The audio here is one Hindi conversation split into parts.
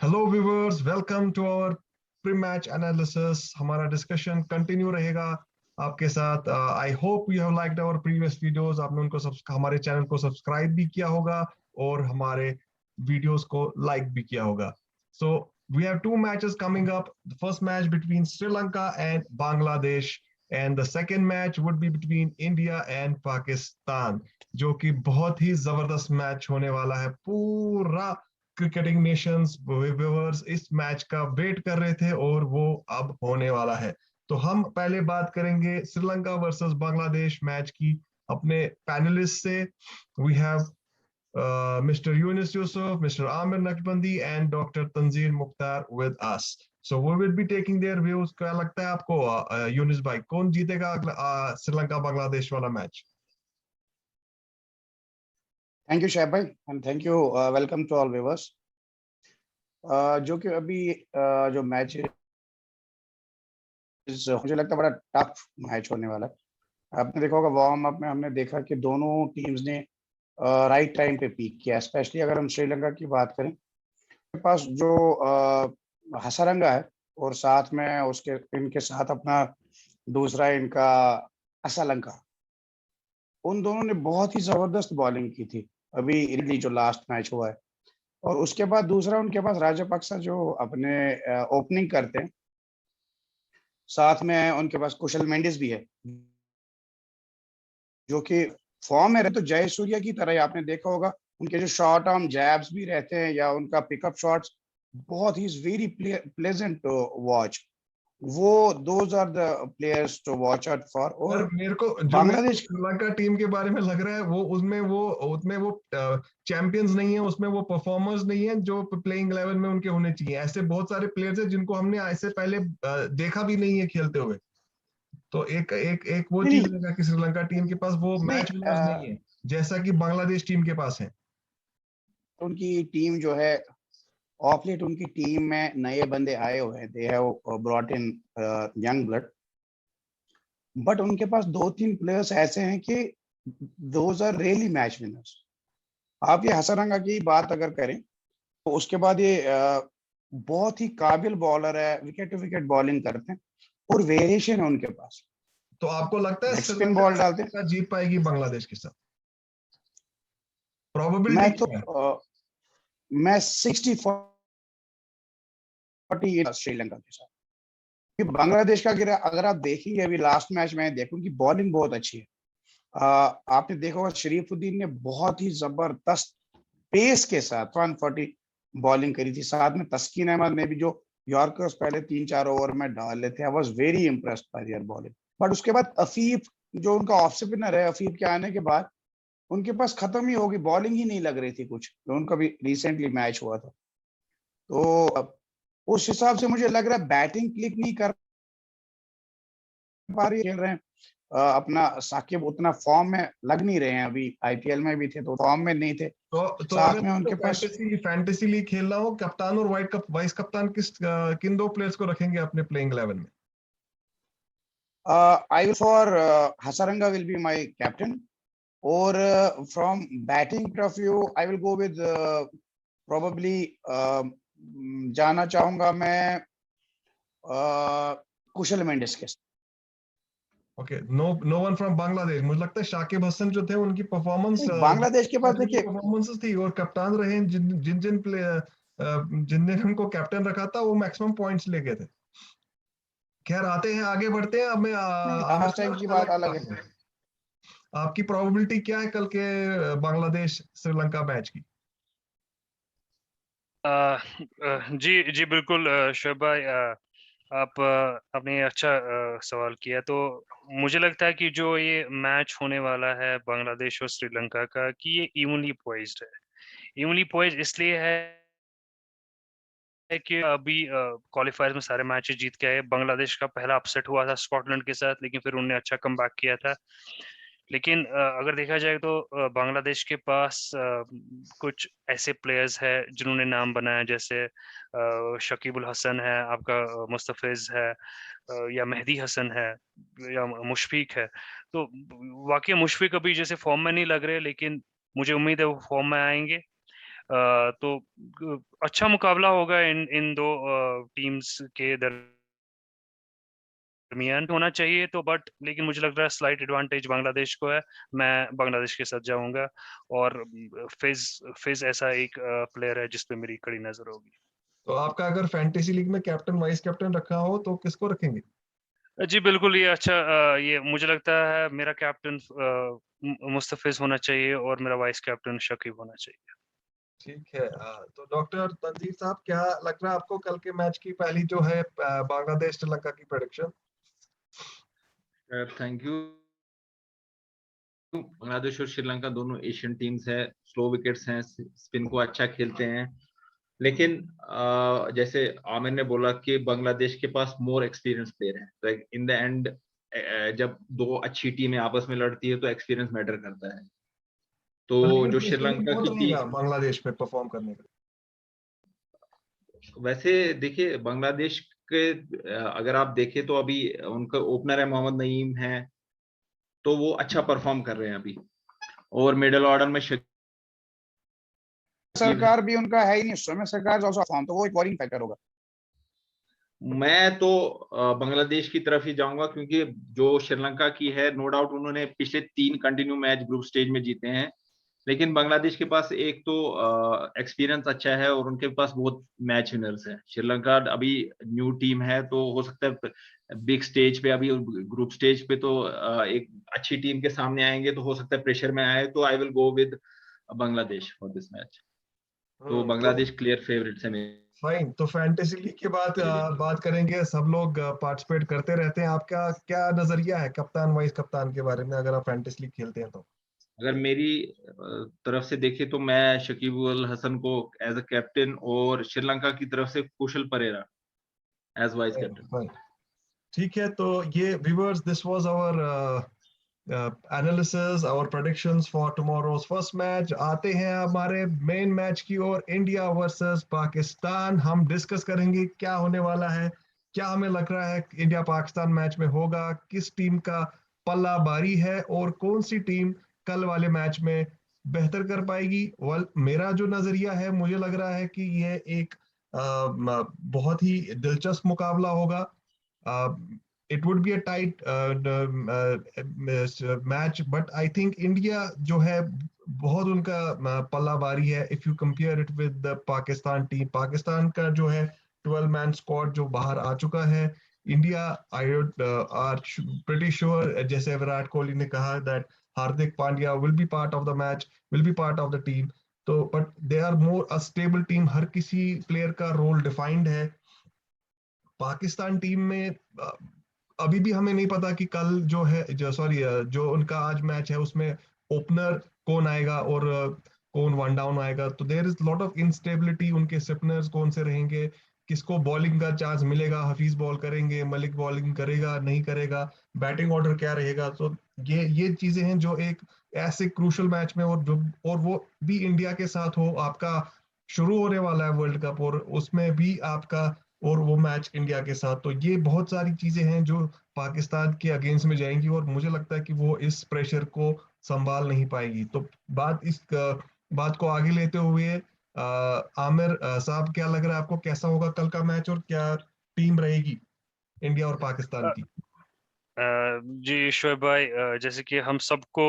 Hello viewers, welcome to our pre match analysis. हमारा डिस्कशन कंटिन्यू रहेगा आपके साथ। I hope you have liked our previous videos. आपने उनको हमारे चैनल को सब्सक्राइब भी किया होगा और हमारे वीडियोस को लाइक भी किया होगा। So we have two matches coming up. The first match between Sri Lanka and Bangladesh and the second match would be between India and Pakistan, जो कि बहुत ही जबरदस्त मैच होने वाला है। पूरा क्रिकेटिंग नेशंस व्यूअर्स इस मैच का वेट कर रहे थे और वो अब होने वाला है। तो हम पहले बात करेंगे श्रीलंका वर्सेस बांग्लादेश मैच की अपने पैनलिस्ट से। We have mister Younis Yusuf, mister Aamir Naqshbandi and doctor Tanzeer Mukhtar with us. So we will be taking their views. क्या लगता है आपको यूनिस भाई, कौन जीतेगा श्रीलंका बांग्लादेश वाला मैच? थैंक यू शैब भाई and thank you. Welcome to all viewers. जो कि अभी जो मैच मुझे लगता है बड़ा टफ मैच होने वाला है। आपने देखा होगा वार्म अप में हमने देखा कि दोनों टीम्स ने राइट टाइम पे पीक किया। स्पेशली अगर हम श्रीलंका की बात करें, के पास जो हसरंगा है और साथ में उसके इनके साथ अपना दूसरा इनका असलंका, उन दोनों ने बहुत ही जबरदस्त बॉलिंग की थी अभी रिली जो लास्ट मैच हुआ है। और उसके बाद दूसरा उनके पास राजपक्सा जो अपने ओपनिंग करते हैं, साथ में उनके पास कुशल मेंडिस भी है जो कि फॉर्म में रहे। तो जयसूर्या की तरह ही आपने देखा होगा, उनके जो शॉर्ट आर्म जैब्स भी रहते हैं या उनका पिकअप शॉट्स बहुत ही वेरी प्लेजेंट टू वॉच। वो those are the players to watch out for. पर और मेरे को बांग्लादेश, श्रीलंका टीम के बारे में लग रहा है वो उसमें वो चैंपियंस नहीं है, उसमें वो परफॉर्मर्स नहीं है जो प्लेइंग लेवल में उनके होने चाहिए। ऐसे बहुत सारे प्लेयर्स हैं जिनको हमने ऐसे पहले देखा भी नहीं है खेलते हुए। तो एक एक एक वो नहीं चीज नहीं लगा कि श्रीलंका टीम के पास वो नहीं, मैच विनर्स नहीं है जैसा कि बांग्लादेश टीम के पास है। उनकी टीम जो है ऑफ लेट, उनकी टीम में नए बंदे आए हुए हैं। They have brought in young blood, but उनके पास दो तीन प्लेयर्स ऐसे हैं कि those are really match winners. आप ये हसरंगा की बात अगर करें तो उसके बाद ये बहुत ही काबिल बॉलर है, विकेट टू विकेट बॉलिंग करते हैं और वेरिएशन है उनके पास। तो आपको लगता है लेग स्पिन श्रीलंका बॉल डालते हैं। जीत पाएगी बांग्लादेश के साथ? प्रोबेबिलिटी मैं तो क्या है? मैं 60-40 श्रीलंका के साथ। कि बांग्लादेश का अगर आप देखेंगे, अभी लास्ट मैच में देखो कि बॉलिंग बहुत अच्छी है। आपने देखा होगा शरीफुद्दीन ने बहुत ही जबरदस्त पेस के साथ 140 बॉलिंग करी थी। साथ में तस्कीन अहमद ने भी जो यॉर्कर्स पहले 3-4 ओवर में डाल लेते हैं, I was very impressed by there bowling. But उसके बाद अफीफ जो उनका ऑफ स्पिनर है, अफीफ के आने के बाद उनके पास खत्म ही होगी, बॉलिंग ही नहीं लग रही थी कुछ। जो उनका भी रिसेंटली मैच हुआ था, तो उस हिसाब से मुझे लग रहा है बैटिंग क्लिक नहीं कर पा रही, खेल रहे हैं अपना। साकिब उतना फॉर्म में लग नहीं रहे हैं, अभी आईपीएल में भी थे तो फॉर्म में नहीं थे। तो साथ अगर में आपको उनके पास फैंटेसी फैंटेसी लीग खेलना हो, कप्तान और वाइस कप्तान किन दो प्लेयर्स को रखेंगे अपने प्लेइंग 11 में? I will for Hasaranga will be my captain. और from batting point of view I will go with probably, जाना चाहूंगा मैं कुशल मेंडिस के साथ। Okay, no no one from Bangladesh. मुझे लगता है शाकिब हसन जो थे उनकी परफॉर्मेंस बांग्लादेश के पास देखिए, परफॉर्मेंसेस थी और कप्तान रहे जिन जिन जिन प्लेयर जिनने उनको कैप्टन रखा था वो मैक्सिमम पॉइंट्स ले गए थे। खैर, आते हैं, आगे बढ़ते हैं। अब मैं नहीं आमिर लास्ट टाइम साहब की अलग बात अलग है। बात है। आपकी प्रोबेबिलिटी क्या है कल के बांग्लादेश श्रीलंका मैच की? जी जी बिल्कुल शोएब भाई, आपने अच्छा सवाल किया। तो मुझे लगता है कि जो ये मैच होने वाला है बांग्लादेश और श्रीलंका का, कि ये इवनली पॉइज्ड है। इवनली पॉइज्ड इसलिए है कि अभी क्वालिफायर में सारे मैचेस जीत के आए। बांग्लादेश का पहला अपसेट हुआ था स्कॉटलैंड के साथ, लेकिन फिर उन्होंने अच्छा कमबैक किया था। लेकिन अगर देखा जाए तो बांग्लादेश के पास कुछ ऐसे प्लेयर्स हैं जिन्होंने नाम बनाया, जैसे शकीबुल हसन है, आपका मुस्तफिज है, या मेहदी हसन है, या मुशफिक है। तो वाकई मुशफिक अभी जैसे फॉर्म में नहीं लग रहे, लेकिन मुझे उम्मीद है वो फॉर्म में आएंगे। तो अच्छा मुकाबला होगा इन दो टीम्स के दरमियान होना चाहिए। तो बट लेकिन मुझे लग रहा है स्लाइट एडवांटेज बांग्लादेश को है। मैं बांग्लादेश के साथ जाऊंगा और फिज ऐसा एक प्लेयर है जिस पे मेरी कड़ी नजर होगी। तो आपका अगर फैंटेसी लीग में कैप्टन वाइस कैप्टन रखा हो तो किसको रखेंगे? जी बिल्कुल, ये अच्छा ये मुझे लगता है मेरा कैप्टन मुस्तफिज होना चाहिए और मेरा वाइस कैप्टन शकीब होना चाहिए। ठीक है। तो डॉक्टर तंजीर साहब, क्या लग रहा है आपको कल के मैच की पहली जो है बांग्लादेश श्रीलंका की प्रेडिक्शन? Thank you. बांग्लादेश और श्रीलंका दोनों एशियन टीम्स है, स्लो विकेट्स हैं, स्पिन को अच्छा खेलते हैं, लेकिन जैसे आमिर ने बोला कि बांग्लादेश के पास मोर एक्सपीरियंस प्लेयर है, तो इन द एंड जब दो अच्छी टीमें आपस में लड़ती है तो एक्सपीरियंस मैटर करता है। तो लेकिन जो प्रेशर भी श्रीलंका बहुत की रहेगा टीम, बांग्लादेश पे परफॉर्म करने का। वैसे देखिए बांग्लादेश के अगर आप देखें तो अभी उनका ओपनर है मोहम्मद नईम है, तो वो अच्छा परफॉर्म कर रहे हैं अभी, और मिडिल ऑर्डर में शकीब है। सरकार भी उनका है ही नहीं, समय सरकार ऑल्सो फॉर्म, तो वो एक वॉरिंग फैक्टर होगा। मैं तो बांग्लादेश की तरफ ही जाऊंगा, क्योंकि जो श्रीलंका की है, नो डाउट उन्होंने पिछले 3 कंटिन्यू मैच ग्रुप स्टेज में जीते हैं, लेकिन बांग्लादेश के पास एक तो एक्सपीरियंस अच्छा है और उनके पास बहुत मैच विनर्स है। श्रीलंका अभी न्यू टीम है, तो हो सकता है बिग स्टेज पे, अभी ग्रुप स्टेज पे तो एक अच्छी टीम के सामने आएंगे, तो हो सकता है प्रेशर में आए, तो आई will go with Bangladesh for this match. तो तो बांग्लादेश क्लियर फेवरेट्स है मेरे फाइन। तो फैंटेसी लीग के बाद लिए। बात करेंगे। सब लोग पार्टिसिपेट करते रहते हैं। आपका क्या नजरिया है कप्तान वाइस कप्तान के बारे में, अगर आप फैंटेसी लीग खेलते हैं तो? अगर मेरी तरफ से देखे तो मैं शकीब अल हसन को एज अ कैप्टन, और श्रीलंका की तरफ से Kusal Perera as vice fine captain. Fine. ठीक है। तो ये viewers, this was our analysis, our predictions for tomorrow's first match. आते हैं हमारे मेन मैच की ओर, इंडिया वर्सेस पाकिस्तान। हम डिस्कस करेंगे क्या होने वाला है, क्या हमें लग रहा है इंडिया पाकिस्तान मैच में होगा, किस टीम का पल्ला भारी है और कौन सी टीम कल वाले मैच में बेहतर कर पाएगी। मेरा जो नजरिया है, मुझे लग रहा है कि ये एक बहुत ही दिलचस्प मुकाबला होगा। It would be a tight match, but I think India जो है बहुत उनका पल्ला भारी है। If you compare it with the Pakistan team, Pakistan का जो है 12 मैन स्क्वाड जो बाहर आ चुका है। India I are pretty sure, जैसे विराट कोहली ने कहा that Hardik Pandya will be part of the match, will be part of the team. तो but they are more a stable team, हर किसी प्लेयर का रोल डिफाइंड है। पाकिस्तान टीम में अभी भी हमें नहीं पता कि कल जो है, जो सॉरी जो उनका आज मैच है उसमें ओपनर कौन आएगा और कौन वन डाउन आएगा। तो there is lot of instability. उनके स्पिनर्स कौन से रहेंगे, किसको बॉलिंग का चांस मिलेगा, हफीज बॉल करेंगे, मलिक बॉलिंग करेगा नहीं करेगा, बैटिंग ऑर्डर क्या रहेगा। तो ये चीजें हैं जो एक ऐसे क्रूशल मैच में, और वो भी इंडिया के साथ हो, आपका शुरू होने वाला है वर्ल्ड कप और उसमें भी आपका, और वो मैच इंडिया के साथ। तो ये बहुत सारी चीजें हैं जो पाकिस्तान के अगेंस्ट में जाएंगी और मुझे लगता है कि वो इस प्रेशर को संभाल नहीं पाएगी। तो बात को आगे लेते हुए आमिर साहब, क्या लग रहा है आपको, कैसा होगा कल का मैच और क्या टीम रहेगी इंडिया और पाकिस्तान की? जी शोएब भाई, जैसे कि हम सबको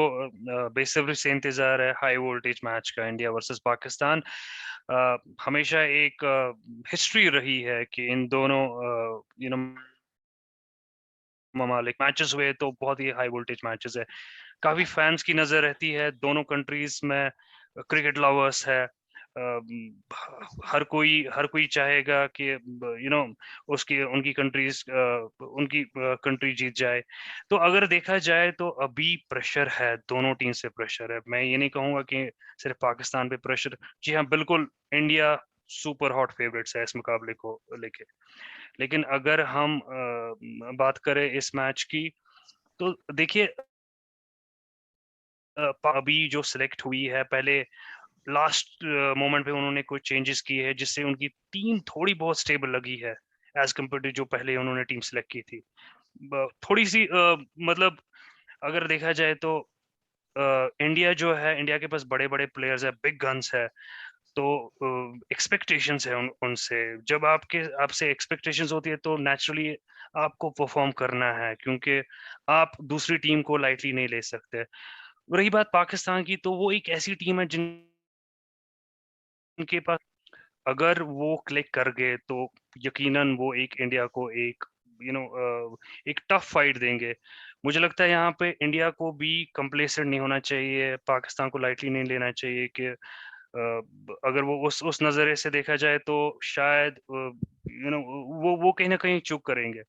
बेसब्री से इंतजार है हाई वोल्टेज मैच का, इंडिया वर्सेस पाकिस्तान। हमेशा एक हिस्ट्री रही है कि इन दोनों ममालिक मैचेस हुए तो बहुत ही हाई वोल्टेज मैचेस है। काफी फैंस की नजर रहती है दोनों कंट्रीज में, क्रिकेट लवर्स है। हर कोई चाहेगा कि उसकी उनकी कंट्रीज उनकी कंट्री जीत जाए। तो अगर देखा जाए तो अभी प्रेशर है, दोनों टीम से प्रेशर है। मैं ये नहीं कहूंगा कि सिर्फ पाकिस्तान पे प्रेशर। जी हाँ बिल्कुल, इंडिया सुपर हॉट फेवरेट्स है इस मुकाबले को लेके। लेकिन अगर हम बात करें इस मैच की, तो देखिए अभी जो सिलेक्ट हुई है, पहले लास्ट मोमेंट पे उन्होंने कुछ चेंजेस किए हैं जिससे उनकी टीम थोड़ी बहुत स्टेबल लगी है एज कम्पेयर टू जो पहले उन्होंने टीम सिलेक्ट की थी। थोड़ी सी मतलब अगर देखा जाए तो इंडिया जो है, इंडिया के पास बड़े बड़े प्लेयर्स है, बिग गन्स है। तो एक्सपेक्टेशंस है उनसे। जब आपसे एक्सपेक्टेशंस होती है तो नेचुरली आपको परफॉर्म करना है, क्योंकि आप दूसरी टीम को लाइटली नहीं ले सकते। रही बात पाकिस्तान की, तो वो एक ऐसी टीम है जिनके पास अगर वो क्लिक कर गए तो यकीनन वो एक इंडिया को एक एक टफ फाइट देंगे। मुझे लगता है यहाँ पे इंडिया को भी कंप्लेसेंट नहीं होना चाहिए, पाकिस्तान को लाइटली नहीं लेना चाहिए कि अगर वो उस नजरिए से देखा जाए तो शायद वो कहीं ना कहीं चूक करेंगे।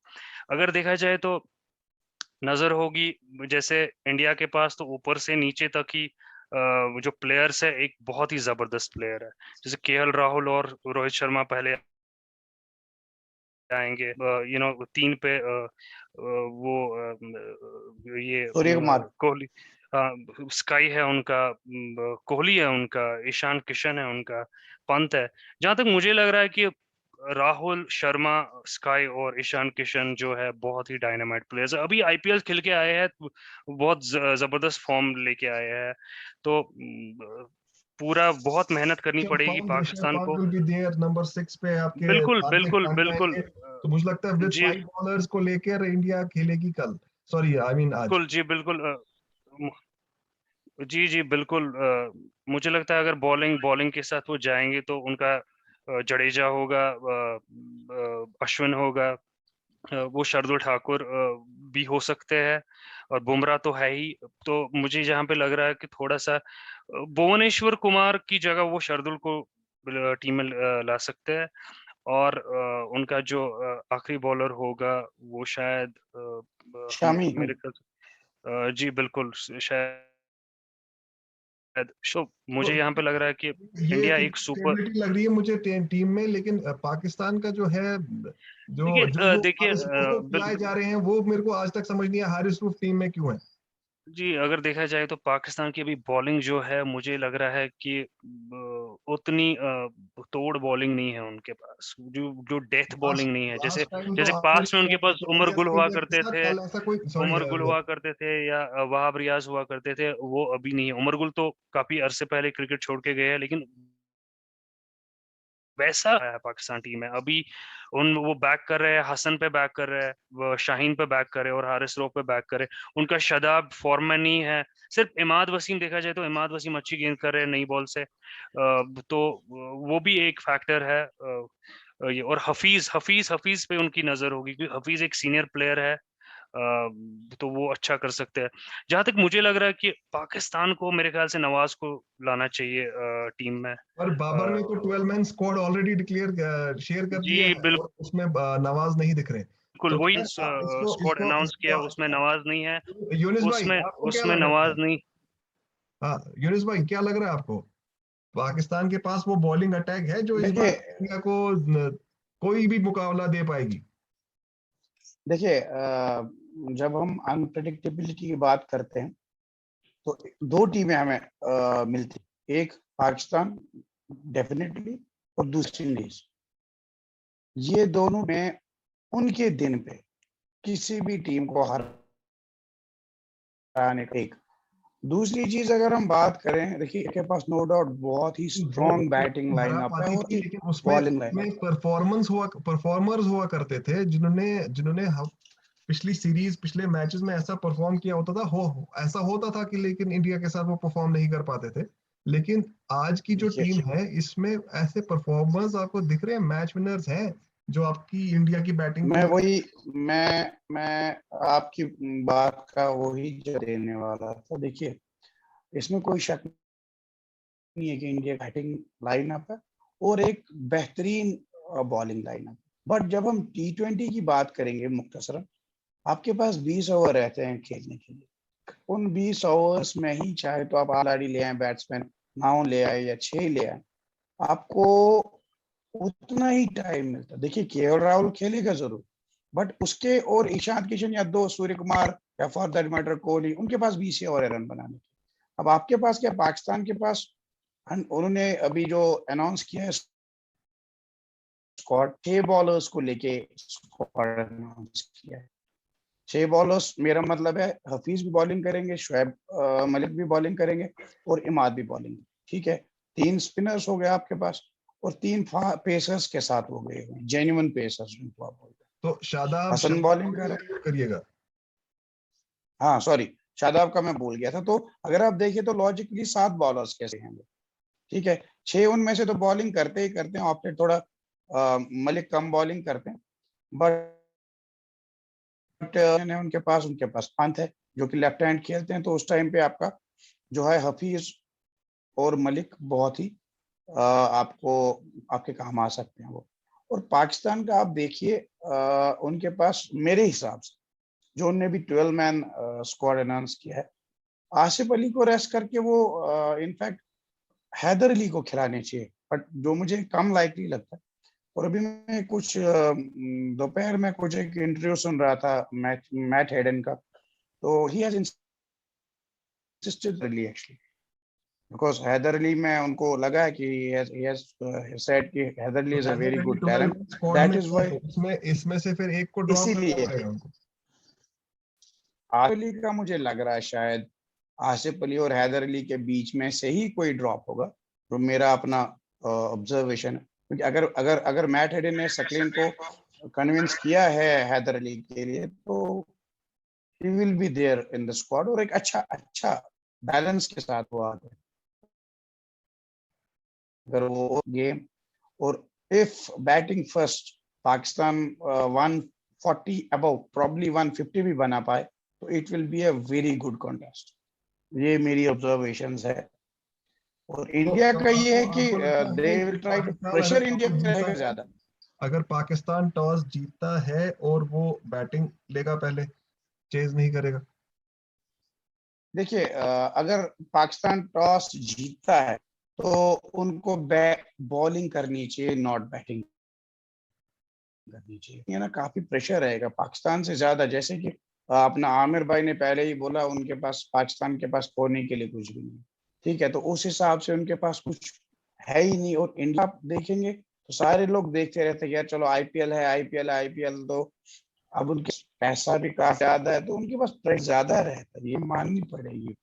अगर देखा जाए तो नजर होगी, जैसे इंडिया के पास तो ऊपर से नीचे तक ही जो प्लेयर्स है, एक बहुत ही जबरदस्त प्लेयर है, जैसे केएल राहुल और रोहित शर्मा पहले आएंगे। 3 पे वो ये सूर्य कुमार, कोहली, स्काई है उनका, कोहली है उनका, ईशान किशन है उनका, पंत है। जहां तक मुझे लग रहा है कि राहुल शर्मा, स्काई और ईशान किशन जो है बहुत ही डायनामाइट प्लेयर्स है। अभी आईपीएल खेल के आए हैं, बहुत जबरदस्त फॉर्म लेके आए हैं। तो पूरा बहुत मेहनत करनी पड़ेगी पाकिस्तान को। will be there नंबर 6 पे आपके बिल्कुल हार्दिक बिल्कुल पांड्या बिल्कुल। आएंगे। तो मुझे लगता है विद जी 5 बॉलर्स को लेकर इंडिया खेलेगी कल, सॉरी आई मीन आज। बिल्कुल, जी बिल्कुल, जी जी बिल्कुल। मुझे लगता है अगर बॉलिंग बॉलिंग के साथ वो जाएंगे तो उनका जडेजा होगा, अश्विन होगा, वो शार्दुल ठाकुर भी हो सकते हैं, और बुमराह तो है ही। तो मुझे जहाँ पे लग रहा है कि थोड़ा सा भुवनेश्वर कुमार की जगह वो शार्दुल को टीम में ला सकते हैं। और उनका जो आखिरी बॉलर होगा वो शायद शामी। मेरे ख्याल जी बिल्कुल, शायद। तो तो मुझे यहाँ पे लग रहा है कि ये इंडिया एक सुपर, स्टेबिलिटी लग रही है मुझे टीम में, लेकिन पाकिस्तान का जो है, जो जो जो देखिए हारिस रूफ को खिलाए जा रहे हैं वो मेरे को आज तक समझ नहीं आया हारिस रूफ टीम में क्यों है। जी अगर देखा जाए तो पाकिस्तान की अभी बॉलिंग जो है, मुझे लग रहा है कि उतनी तोड़ बॉलिंग नहीं है उनके पास, जो जो डेथ बॉलिंग नहीं है। जैसे लास्ट टाइम तो जैसे आपने पास्ट में उनके पास उमर गुल हुआ इंडिया के करते साथ थे, कल ऐसा कोई, सॉरी उमर गुल हुआ करते थे, या वहाब रियाज हुआ करते थे, वो अभी नहीं है। उमर गुल तो काफी अरसे पहले क्रिकेट छोड़ के गए हैं, लेकिन वैसा है पाकिस्तान टीम है अभी। वो बैक कर रहे हैं, हसन पे बैक कर रहे हैं, वो शाहीन पे बैक कर रहे हैं, और हारिस रऊफ पे बैक कर रहे हैं। उनका शदाब फॉर्म में नहीं है। सिर्फ इमाद वसीम देखा जाए तो इमाद वसीम अच्छी गेंद कर रहे हैं नई बॉल से, तो वो भी एक फैक्टर है। ये और हफीज हफीज हफीज पे उनकी नजर होगी, क्योंकि हफीज एक सीनियर प्लेयर है, तो वो अच्छा कर सकते हैं। जहां तक मुझे लग रहा है कि पाकिस्तान को मेरे ख्याल से नवाज को लाना चाहिए टीम में। और बाबर ने तो 12 man squad already declare share कर दिया जी है बिल्कुल, और उसमें नवाज नहीं दिख रहे। तो वही क्या इसको स्क्वाड इसको अनाउंस किया, उसमें इसको नवाज नहीं है। यूनिस भाई उसमें आपको क्या उसमें लग रहा है? नवाज नहीं। हाँ यूनिस भाई क्या लग रहा है आपको? पाकिस्तान के पास वो बॉलिंग अटैक है जो इस बार देखिए इंडिया को कोई भी मुकाबला दे पाएगी? देखिए जब हम अनप्रेडिक्टेबिलिटी की बात करते हैं तो दो टीमें हमें मिलती, एक पाकिस्तान डेफिनेटली, और दूसरी इंडीज। ये दोनों में उनके दिन पे किसी भी टीम को हराने का एक। दूसरी चीज अगर हम बात करें, देखिए इनके पास नो डाउट बहुत ही वो स्ट्रॉन्ग बैटिंग हरा लाइनअप है पाती और थी, एक लेकिन उसमें बॉलिंग उसमें लाइनअप। परफॉर्मर्स हुआ करते थे जिन्होंने जिन्होंने पिछली सीरीज पिछले मैचेस में ऐसा परफॉर्म किया होता था, हो ऐसा होता था कि लेकिन इंडिया के साथ वो परफॉर्म नहीं कर पाते थे। लेकिन आज की जो देखिए टीम है इसमें ऐसे परफॉर्मर्स आपको दिख रहे हैं, मैच विनर्स हैं जो आपकी इंडिया की बैटिंग को मैं वही मैं आपकी बात का वही जवाब देने वाला था। देखिए इसमें कोई शक नहीं है कि इंडिया बैटिंग लाइनअप है और एक बेहतरीन बॉलिंग लाइनअप। बट जब हम T20 की बात करेंगे मुख्तसरन, आपके पास 20 ओवर रहते हैं खेलने के लिए। उन 20 ओवर्स में ही चाहे तो आप आलाड़ी ले आए, बैट्समैन 9 ले आए या 6 ले आए, आपको उतना ही टाइम मिलता। देखिए केएल राहुल खेलेगा जरूर, बट उसके और ईशान किशन या दो सूर्य कुमार या फॉर दैट मैटर कोहली, उनके पास 20 ओवर रन बनाने के। अब आपके पास क्या, पाकिस्तान के पास उन्होंने अभी जो अनाउंस किया है स्क्वाड, 6 बॉलर्स को लेके स्क्वाड अनाउंस किया है। 6 बॉलर्स मेरा मतलब है हफीज भी बॉलिंग करेंगे, शुएब मलिक भी बॉलिंग करेंगे और इमाद भी बॉलिंग, ठीक है। 3 स्पिनर्स हो गए आपके पास और 3 पेसर्स के साथ हो गए, जेन्युइन पेसर्स जिनको आप बोलते हैं। तो शादाब हसन बॉलिंग कर रहे हैं। करिएगा। हाँ सॉरी, शादाब का मैं भूल गया था। तो अगर आप देखिए तो लॉजिकली 7 बॉलर्स कैसे हैं वो, ठीक है, 6 उनमें से तो बॉलिंग करते ही करते हैं, ऑप्टेड थोड़ा मलिक कम बॉलिंग करते हैं, बट उनके पास पंत है जो कि लेफ्ट हैंड खेलते हैं, तो उस टाइम पे आपका जो है हफीज और मलिक बहुत ही आपको आपके काम आ सकते हैं वो। और पाकिस्तान का आप देखिए उनके पास मेरे हिसाब से जो उनने भी 12 मैन स्क्वाड अनाउंस किया है, आसिफ अली को रेस्ट करके वो इनफैक्ट हैदर अली को खिलाने चाहिए, बट जो मुझे कम लाइकली लगता है। और अभी मैं कुछ दोपहर में कुछ एक इंटरव्यू सुन रहा था मैट हेडन का, तो he has insisted really actually, because Haider Ali में उनको लगा है कि he has said कि Haider Ali is a very good talent, that is why इसमें से फिर एक को ड्रॉप करना इसीलिए पड़ेगा उनको। आसिफ अली का मुझे लग रहा है शायद आसिफ अली और हैदर अली के बीच में से ही कोई ड्रॉप होगा, तो मेरा अपना ऑब्जर्वेशन है। क्योंकि अगर अगर अगर मैट हेडन ने सकलीन को कन्विंस किया है हैदर अली के लिए, तो he will be there in the squad और एक अच्छा बैलेंस के साथ वो आते हैं अगर वो गेम। और if batting first Pakistan 140 above probably 150 भी बना पाए, तो it will be a very good contest. ये मेरी ऑब्जर्वेशंस है। और इंडिया का ये है कि they will try to pressure India रहेगा ज्यादा। अगर पाकिस्तान टॉस जीतता है और वो बैटिंग लेगा पहले, चेज नहीं करेगा। देखिए अगर पाकिस्तान टॉस जीतता है तो उनको बॉलिंग करनी चाहिए, नॉट बैटिंग करनी चाहिए। ये ना काफी प्रेशर रहेगा पाकिस्तान से ज्यादा, जैसे कि अपना आमिर भाई ने पहले ही बोला उनके पास पाकिस्तान के पास खोने के लिए कुछ भी नहीं, ठीक है, तो उस हिसाब से उनके पास कुछ है ही नहीं। और इंडिया आप देखेंगे तो सारे लोग देखते रहते हैं यार चलो आईपीएल है, आईपीएल, तो अब उनके पैसा भी काफी ज्यादा है, तो उनके पास प्रेशर ज्यादा रहता है, ये माननी पड़ेगी।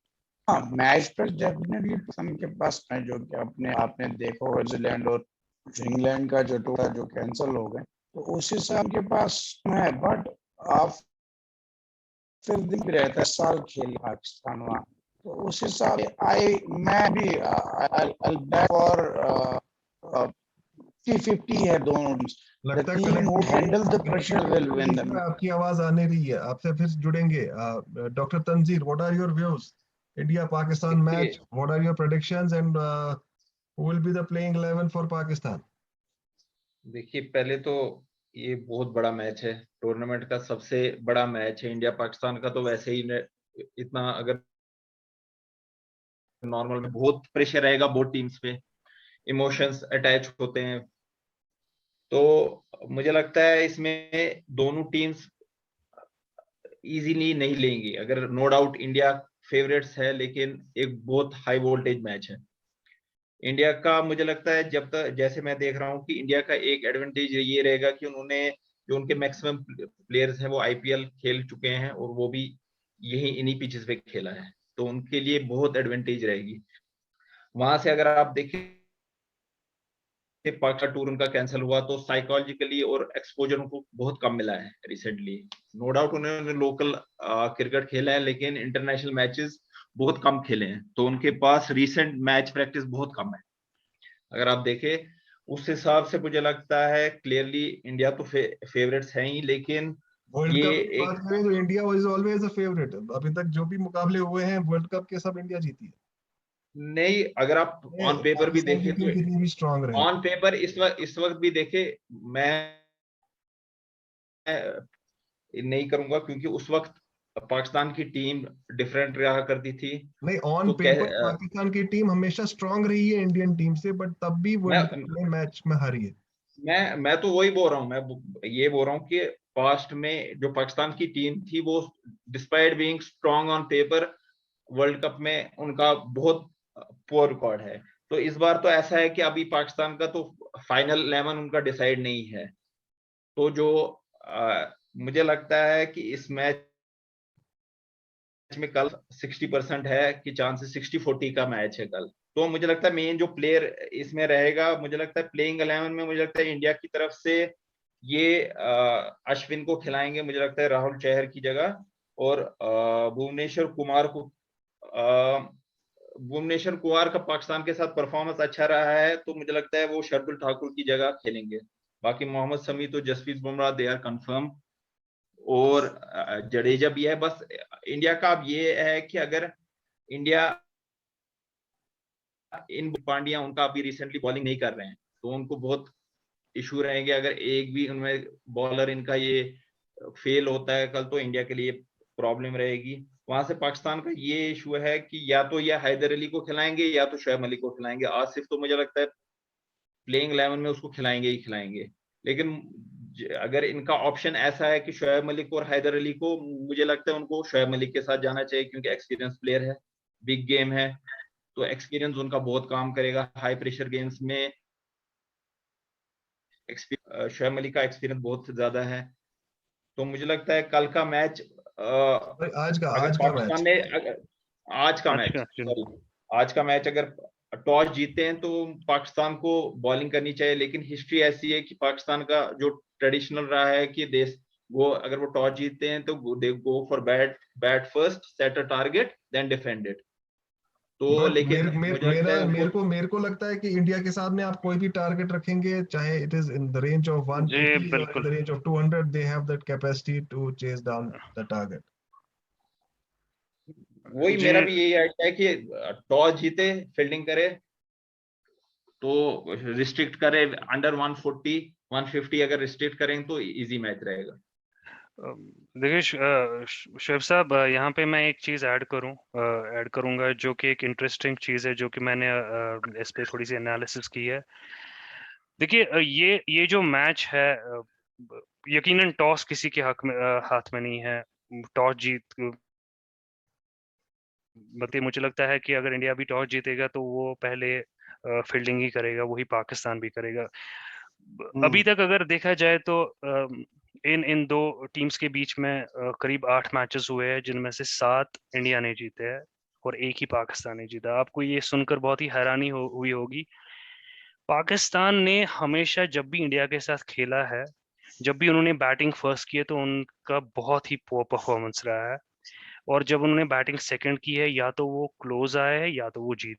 हाँ मैच पर डेफिनेटली उनके पास है, जो कि अपने आपने देखा होगा न्यूजीलैंड और इंग्लैंड का जो टूर जो कैंसिल हो गए, तो उस हिसाब के पास है। बट आप फिर दिन भी रहता है साल खेल पाकिस्तान वहाँ, तो उस हिसाब से मैं भी और 50-50 है दोनों। लगता है team who handle the pressure will win them. आपकी आवाज आने रही है, आपसे फिर जुड़ेंगे। Doctor Tanzeer, what are your views? India Pakistan match, what are your predictions and who will be the playing 11 for Pakistan? देखिए पहले तो ये बहुत बड़ा मैच है, टूर्नामेंट का सबसे बड़ा मैच है। इंडिया पाकिस्तान का तो वैसे ही इतना अगर नॉर्मल में बहुत प्रेशर रहेगा बहुत टीम्स पे, इमोशंस अटैच होते हैं, तो मुझे लगता है इसमें दोनों टीम्स इजीली नहीं लेंगी। अगर नो डाउट इंडिया फेवरेट्स है, लेकिन एक बहुत हाई वोल्टेज मैच है इंडिया का। मुझे लगता है जब तक जैसे मैं देख रहा हूँ कि इंडिया का एक एडवांटेज ये रहेगा कि उन्होंने जो उनके मैक्सिमम प्लेयर्स हैं वो आईपीएल खेल चुके हैं और वो भी यही इन्हीं पिचेस पे खेला है, तो उनके लिए बहुत एडवांटेज रहेगी। वहां से अगर आप देखें पाकिस्तान टूर उनका कैंसिल हुआ तो साइकोलॉजिकली और एक्सपोजर उनको बहुत कम मिला है रिसेंटली। नो डाउट उन्होंने लोकल क्रिकेट खेला है, लेकिन इंटरनेशनल मैचेस बहुत कम खेले हैं, तो उनके पास रिसेंट मैच प्रैक्टिस बहुत कम है। अगर आप देखें उस हिसाब से मुझे लगता है क्लियरली इंडिया तो फेवरेट्स हैं ही, लेकिन वर्ल्ड ये कप की बात करें तो India was always a favourite. अभी तक जो भी मुकाबले हुए हैं वर्ल्ड कप के, सब इंडिया जीती है। नहीं, अगर आप ऑन पेपर भी पाकिस्तान की देखें टीम कितनी भी स्ट्रांग तो रहे, ऑन पेपर इस वक्त भी देखे मैं नहीं करूंगा, क्योंकि उस वक्त पाकिस्तान की टीम डिफरेंट रहा करती थी। नहीं ऑन तो पेपर पाकिस्तान की टीम हमेशा स्ट्रांग रही है इंडियन टीम से, बट तब भी वर्ल्ड मैं कप में मैच में हारी है। मैं तो वही बोल रहा हूँ, मैं ये बोल रहा हूँ कि पास्ट में जो पाकिस्तान की टीम थी वो despite being strong on paper world cup में उनका बहुत पुअर रिकॉर्ड है। तो इस बार तो ऐसा है कि अभी पाकिस्तान का तो फाइनल 11 उनका डिसाइड नहीं है, तो जो मुझे लगता है कि इस मैच में कल 60% है कि चांसेस 60-40 का मैच है कल। तो मुझे लगता है मेन जो प्लेयर इसमें रहेगा, मुझे लगता है प्लेइंग 11 में मुझे लगता है इंडिया की तरफ से ये अश्विन को खिलाएंगे, मुझे लगता है राहुल चहर की जगह, और भुवनेश्वर कुमार को भुवनेश्वर कुमार का पाकिस्तान के साथ परफॉर्मेंस अच्छा रहा है, तो मुझे लगता है वो शार्दुल ठाकुर की जगह खेलेंगे। बाकी मोहम्मद शमी तो Jasprit Bumrah they are confirm, और जडेजा भी है। बस इंडिया का अब ये है कि अगर इंडिया इन पांड्या उनका अभी रिसेंटली बॉलिंग नहीं कर रहे हैं, तो उनको बहुत इशू रहेंगे। अगर एक भी उनमें बॉलर इनका ये फेल होता है कल, तो इंडिया के लिए प्रॉब्लम रहेगी। वहां से पाकिस्तान का ये इशू है कि या तो ये हैदर अली को खिलाएंगे या तो शोएब मलिक को खिलाएंगे। आसिफ तो मुझे लगता है प्लेइंग 11 में उसको खिलाएंगे ही खिलाएंगे, लेकिन अगर इनका ऑप्शन ऐसा है कि शोएब मलिक और हैदर अली को, मुझे लगता है उनको शोएब मलिक के साथ जाना चाहिए, क्योंकि एक्सपीरियंस प्लेयर है, बिग गेम है, तो एक्सपीरियंस उनका बहुत काम करेगा हाई प्रेशर गेम्स में। शोएब मलिक का एक्सपीरियंस बहुत ज्यादा है। तो मुझे लगता है कल का मैच अगर आज का पाकिस्तान मैच ने आज का मैच अच्छा, सॉरी आज का मैच अगर टॉस जीते हैं तो पाकिस्तान को बॉलिंग करनी चाहिए, लेकिन हिस्ट्री ऐसी है कि पाकिस्तान का जो ट्रेडिशनल रहा है कि देश वो अगर वो टॉस जीतते हैं तो they go for bat first, set a target, then defend it. तो बट लेकिन मुझे लगता है उनको मेरे को लगता है कि इंडिया के सामने आप कोई भी टारगेट रखेंगे, चाहे it is in the range of जी 180 और इन बिल्कुल। The range of 200, they have that capacity to chase down the target. वही जी मेरा भी यही आइडिया है कि टॉस जीते, फील्डिंग करे, तो रिस्ट्रिक्ट करे अंडर 140 150, अगर रिस्ट्रिक्ट करें तो इजी मैच रहेगा। देखिए शोएब साहब, यहाँ पे मैं एक चीज़ ऐड करूँगा जो कि एक इंटरेस्टिंग चीज़ है, जो कि मैंने इस पे थोड़ी सी एनालिसिस की है। देखिए ये जो मैच है, यकीनन टॉस किसी के हाथ में नहीं है। टॉस जीत मतलब मुझे लगता है कि अगर इंडिया भी टॉस जीतेगा तो वो पहले फील्डिंग ही करेगा, वही पाकिस्तान भी करेगा। अभी तक अगर देखा जाए तो इन इन दो टीम्स के बीच में करीब 8 मैचेस हुए हैं, जिनमें से 7 इंडिया ने जीते हैं और एक ही पाकिस्तान ने जीता। आपको ये सुनकर बहुत ही हैरानी हुई होगी। पाकिस्तान ने हमेशा जब भी इंडिया के साथ खेला है, जब भी उन्होंने बैटिंग फर्स्ट की है, तो उनका बहुत ही पुअर परफॉर्मेंस रहा है, और जब उन्होंने बैटिंग सेकंड की है, या तो वो क्लोज आए हैं या तो वो जीत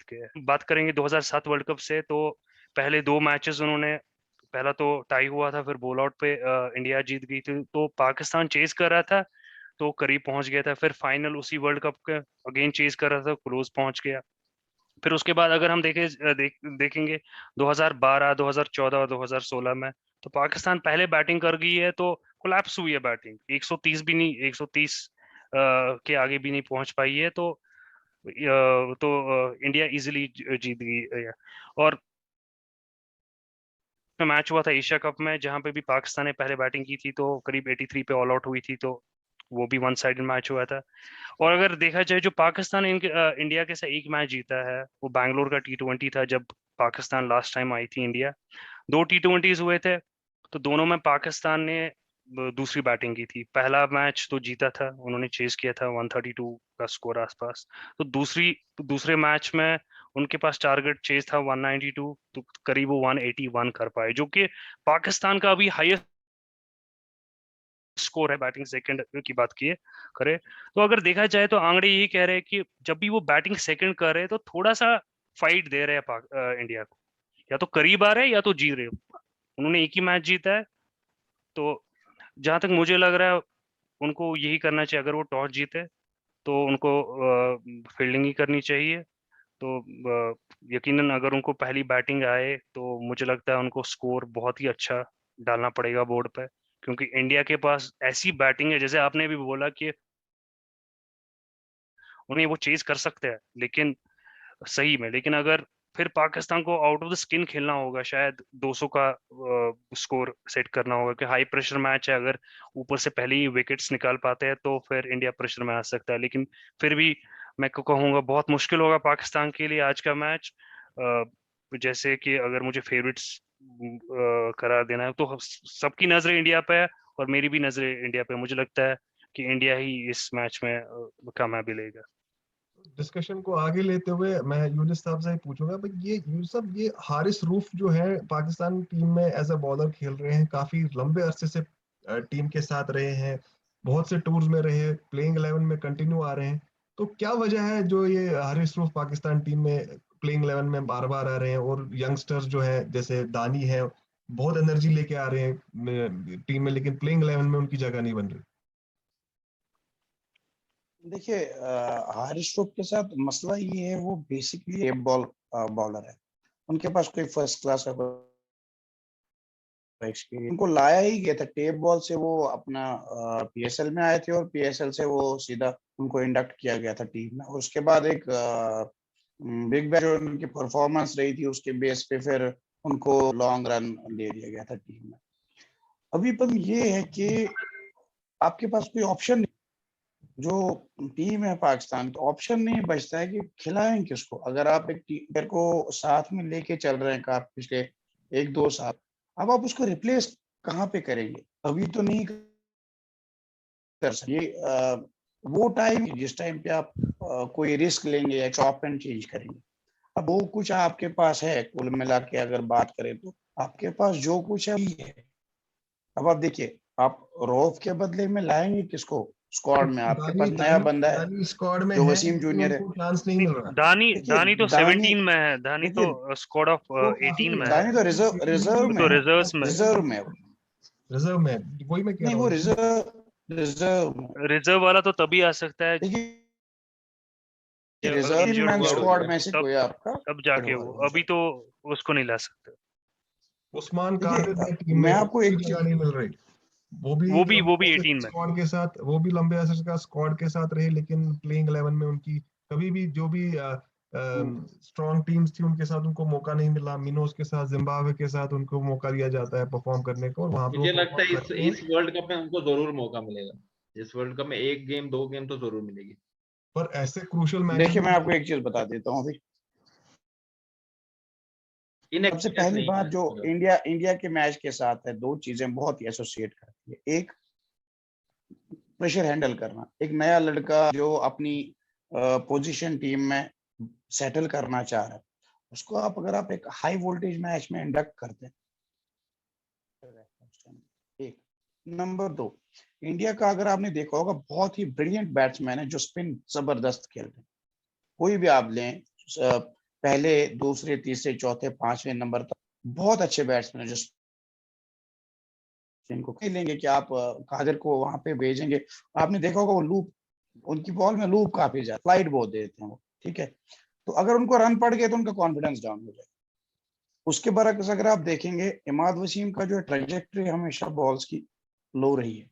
गए। बात करेंगे 2007 वर्ल्ड कप से, तो पहले 2 मैचेस उन्होंने, पहला तो टाई हुआ था, फिर बॉल आउट पे इंडिया जीत गई थी, तो पाकिस्तान चेज कर रहा था तो करीब पहुंच गया था। फिर फाइनल उसी वर्ल्ड कप के अगेन चेज कर रहा था, क्लोज पहुंच गया। फिर उसके बाद अगर हम देखेंगे 2012, 2014 और 2016 में, तो पाकिस्तान पहले बैटिंग कर गई है तो कोलैप्स हुई है बैटिंग, 130 भी नहीं, 130 के आगे भी नहीं पहुंच पाई है, तो इंडिया इजीली जीत गई है। और मैच हुआ था एशिया कप में, जहां पे भी पाकिस्तान ने पहले बैटिंग की थी तो करीब 83 पे ऑल आउट हुई थी, तो वो भी वन साइडेड मैच हुआ था। और अगर देखा जाए, जो पाकिस्तान इंडिया के साथ एक मैच जीता है, वो बैंगलोर का T20 था, जब पाकिस्तान लास्ट टाइम आई थी इंडिया। 2 T20s हुए थे, तो दोनों में पाकिस्तान ने दूसरी बैटिंग की थी। पहला मैच तो जीता था, उन्होंने चेज किया था 132 का स्कोर आसपास। तो दूसरे मैच में उनके पास टारगेट चेज था 192, तो करीब वो 181 कर पाए, जो कि पाकिस्तान का अभी हाईएस्ट स्कोर है बैटिंग सेकंड की बात किए करे। तो अगर देखा जाए तो आंकड़े यही कह रहे हैं कि जब भी वो बैटिंग सेकंड कर रहे हैं, तो थोड़ा सा फाइट दे रहे हैं इंडिया को, या तो करीब आ रहे हैं या तो जीत रहे हो। उन्होंने एक ही मैच जीता है, तो जहां तक मुझे लग रहा है उनको यही करना चाहिए। अगर वो टॉस जीते तो उनको फील्डिंग ही करनी चाहिए। तो यकीनन अगर उनको पहली बैटिंग आए तो मुझे लगता है उनको स्कोर बहुत ही अच्छा डालना पड़ेगा बोर्ड पे, क्योंकि इंडिया के पास ऐसी बैटिंग है, जैसे आपने भी बोला कि उन्हें वो चेज कर सकते हैं, लेकिन सही में, लेकिन अगर फिर पाकिस्तान को आउट ऑफ द स्किन खेलना होगा, शायद 200 का स्कोर सेट करना होगा, कि हाई प्रेशर मैच है, अगर ऊपर से पहले ही विकेट्स निकाल पाते हैं तो फिर इंडिया प्रेशर में आ सकता है। लेकिन फिर भी मैं कहूँगा बहुत मुश्किल होगा पाकिस्तान के लिए आज का मैच। जैसे कि अगर मुझे फेवरेट्स करार देना है, तो सबकी नजरें इंडिया पे है और मेरी भी नजरें इंडिया पे। मुझे लगता है कि इंडिया ही इस मैच में कामयाबी लेगा। डिस्कशन को आगे लेते हुए मैं यूनिस साहब से ही पूछूंगा भाई, ये यूनिस साहब, ये हारिस रूफ जो है पाकिस्तान टीम में एज अ बॉलर खेल रहे हैं, काफी लंबे अरसे से टीम के साथ रहे हैं, बहुत से टूर्स में रहे, प्लेइंग 11 में कंटिन्यू आ रहे हैं। तो क्या वजह है जो ये हारिस रूफ पाकिस्तान टीम में प्लेइंग 11 में बार बार आ रहे हैं, और यंगस्टर्स जो है जैसे दानी है बहुत एनर्जी लेके आ रहे हैं टीम में, लेकिन प्लेइंग 11 में उनकी जगह नहीं बन रही? देखिए, हारिस रूफ के साथ मसला ये है, वो बेसिकली बॉलर है। उनके पास कोई फर्स्ट क्लास का एक्सपीरियंस, उनको लाया ही गया था टेप बॉल से। वो अपना पीएसएल में आए थे और पीएसएल से वो सीधा उनको इंडक्ट किया गया था टीम में। और उसके बाद एक बिग बैश जो उनकी परफॉर्मेंस रही थी, उसके बेस पे फिर उनको लॉन्ग रन दे दिया गया था टीम में। अभी पर ये है कि आपके पास कोई ऑप्शन नहीं, जो टीम है पाकिस्तान का ऑप्शन नहीं बचता है कि खिलाएं किसको। अगर आप एक टीम को साथ में लेके चल रहे हैं का पिछले 1-2 साल, अब आप उसको रिप्लेस कहाँ पे करेंगे? अभी तो नहीं कर सकते। ये वो टाइम जिस टाइम पे आप कोई रिस्क लेंगे या चॉप एंड चेंज करेंगे। अब वो कुछ आपके पास है, कुल मिला के अगर बात करें तो आपके पास जो कुछ है वही है। अब आप देखिए, आप रौफ के बदले में लाएंगे किसको स्क्वाड में? आपके पास नया बंदा है दानी स्क्वाड में जो है, वसीम लेकिन जूनियर है। उनको चांस नहीं नहीं, मिल रहा। दानी देखिए, दानी तो दानी 17 में है, दानी देखिए तो स्क्वाड ऑफ वो 18 में है, दानी तो रिजर्व वो में तो है, रिजर्व्स में है। रिजर्व में है। रिजर्व में है, वही मैं कह नहीं, रहा वो हूँ। रिजर्व में। रिजर्व वाला तो तभी आ सकता है देखिए, अगर रिजर्व इंजर्ड मैन हुआ हो, स्क्वाड में से तब कोई आपका तब जाके हो वो, अभी जाए। तो उसको नहीं ला सकते। उस्मान देखिए, कादिर है टीम मैं में, आपको उसको भी एक जगह चीज, नहीं मिल रही। वो भी वो भी लंबे अरसे 18 में। स्क्वाड के साथ, वो भी लंबे अरसे का स्क्वाड के साथ रहे, लेकिन प्लेइंग 11 में उनकी कभी भी जो भी स्ट्रॉन्ग टीम्स थी उनके साथ उनको मौका नहीं मिला। मिनोस के साथ, जिम्बाब्वे के साथ उनको मौका दिया जाता है परफॉर्म करने को, और वहां पे वो मुझे लगता परफॉर्म है करते हैं। इस वर्ल्ड कप में उनको जरूर मौका मिलेगा। इस वर्ल्ड कप में 1 गेम 2 गेम तो जरूर मिलेगी। पर ऐसे क्रूशियल मैचेस देखिए में मैं आपको एक चीज बता देता हूँ अभी। सबसे इनएक्सपीरियंस पहली नहीं बात जो है। इंडिया के मैच के साथ है, दो चीजें बहुत ही एसोसिएट करती है। एक, प्रेशर हैंडल करना। एक नया लड़का जो अपनी पोजीशन टीम में सेटल करना चाह रहा है, उसको अगर आप एक हाई वोल्टेज मैच में इंडक्ट करते हैं। एक नंबर 2, इंडिया का अगर आपने देखा होगा, बहुत ही ब्रिलियंट बैट्समैन है जो स्पिन जबरदस्त खेलते हैं। कोई भी आप लें, पहले, दूसरे, तीसरे, चौथे, 5वें नंबर तक बहुत अच्छे बैट्समैन है जो इनको खेलेंगे कि आप कादिर को वहां पे भेजेंगे। आपने देखा होगा वो लूप, उनकी बॉल में लूप काफी ज्यादा, फ्लाइट बहुत देते हैं वो, ठीक है। तो अगर उनको रन पड़ गए तो उनका कॉन्फिडेंस डाउन हो जाएगा। उसके बरक्स अगर आप देखेंगे, इमाद वसीम का जो ट्रेजेक्टरी हमेशा बॉल्स की लो रही है,